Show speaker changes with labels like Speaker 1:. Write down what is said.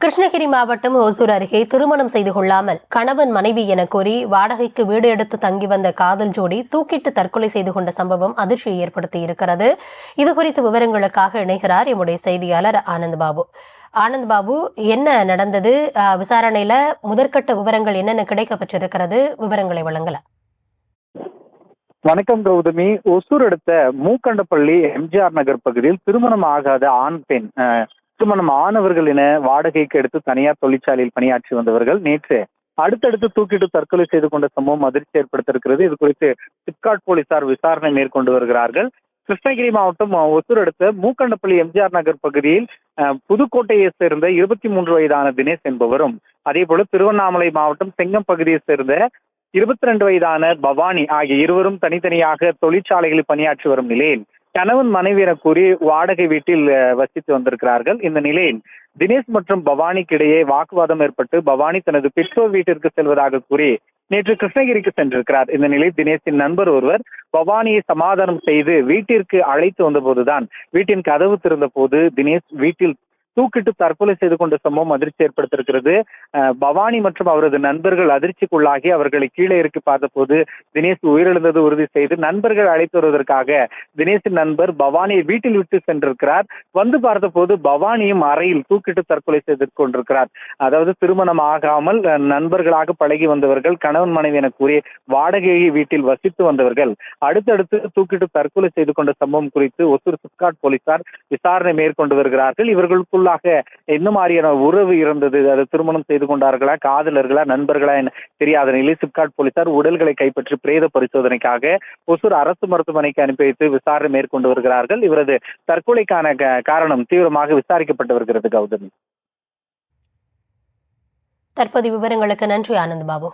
Speaker 1: கிருஷ்ணகிரி மாவட்டம் ஓசூர் அருகே திருமணம் செய்து கொள்ளாமல் கணவன் மனைவி என கூறி வாடகைக்கு வீடு எடுத்து தங்கி வந்த காதல் ஜோடி தூக்கிட்டு தற்கொலை செய்து கொண்ட சம்பவம் அதிர்ச்சியை ஏற்படுத்தியிருக்கிறது. இதுகுறித்த விவரங்களுக்காக இணைகிறார் எம்முடைய செய்தியாளர் ஆனந்த் பாபு. ஆனந்த் பாபு, என்ன நடந்தது? விசாரணையில முதற்கட்ட விவரங்கள் என்னென்ன கிடைக்கப்பட்டிருக்கிறது? விவரங்களை வழங்கலாம்.
Speaker 2: வணக்கம் கௌதமி. ஒசூர் அடுத்த மூக்கண்டப்பள்ளி எம்ஜிஆர் நகர் பகுதியில் திருமணம் ஆகாத ஆண் பெண் திருமணம் ஆனவர்கள் என வாடகைக்கு எடுத்து தனியார் தொழிற்சாலையில் பணியாற்றி வந்தவர்கள் நேற்று அடுத்தடுத்து தூக்கிட்டு தற்கொலை செய்து கொண்ட சம்பவம் அதிர்ச்சி ஏற்படுத்தியிருக்கிறது. இது குறித்து சிப்காட் போலீசார் விசாரணை மேற்கொண்டு வருகிறார்கள். கிருஷ்ணகிரி மாவட்டம் ஒசூர் அடுத்த மூக்கண்டப்பள்ளி எம்ஜிஆர் நகர் பகுதியில் புதுக்கோட்டையை சேர்ந்த 23 வயதான தினேஷ் என்பவரும், அதே போல திருவண்ணாமலை மாவட்டம் செங்கம் பகுதியை சேர்ந்த 22 வயதான பவானி ஆகிய இருவரும் தனித்தனியாக தொழிற்சாலைகளில் பணியாற்றி வரும் நிலையில் கணவன் மனைவி என கூறி வாடகை வீட்டில் வசித்து வந்திருக்கிறார்கள். இந்த நிலையில் தினேஷ் மற்றும் பவானிக்கு இடையே வாக்குவாதம் ஏற்பட்டு பவானி தனது பெற்றோர் வீட்டிற்கு செல்வதாக கூறி நேற்று கிருஷ்ணகிரிக்கு சென்றிருக்கிறார். இந்த நிலையில் தினேஷின் நண்பர் ஒருவர் பவானியை சமாதானம் செய்து வீட்டிற்கு அழைத்து வந்தபோதுதான் வீட்டின் கதவு திறந்த போது தினேஷ் வீட்டில் தூக்கிட்டு தற்கொலை செய்து கொண்ட சம்பவம் அதிர்ச்சி ஏற்படுத்தியிருக்கிறது. பவானி மற்றும் அவரது நண்பர்கள் அதிர்ச்சிக்குள்ளாகி அவர்களை கீழே இறக்கி பார்த்தபோது தினேஷ் உயிரிழந்தது உறுதி செய்து நண்பர்கள் அழைத்து வருவதற்காக தினேஷின் நண்பர் பவானியை வீட்டில் விட்டு சென்றிருக்கிறார். வந்து பார்த்தபோது பவானியும் அறையில் தூக்கிட்டு தற்கொலை செய்து கொண்டிருக்கிறார். அதாவது திருமணம் ஆகாமல் நண்பர்களாக பழகி வந்தவர்கள், கணவன் மனைவி என கூறி வாடகை வீட்டில் வசித்து வந்தவர்கள் அடுத்தடுத்து தூக்கிட்டு தற்கொலை செய்து கொண்ட சம்பவம் குறித்து ஒசூர் சிப்காட் போலீசார் விசாரணை மேற்கொண்டு வருகிறார்கள். இவர்களுக்குள்ளாக என்ன மாதிரியான உறவு இருந்தது, அது திருமணம் செய்து கொண்டார்களா, காதலர்களா, நண்பர்களா என தெரியாத நிலையில் சிப்காட் போலீசார் உடல்களை கைப்பற்றி பிரேத பரிசோதனைக்காக ஒசூர் அரசு மருத்துவமனைக்கு அனுப்பி வைத்து விசாரணை மேற்கொண்டு வருகிறார்கள். இவரது தற்கொலைக்கான காரணம் தீவிரமாக விசாரிக்கப்பட்டு வருகிறது. கௌதமி,
Speaker 1: தற்போதைய விவரங்களுக்கு நன்றி ஆனந்த் பாபு.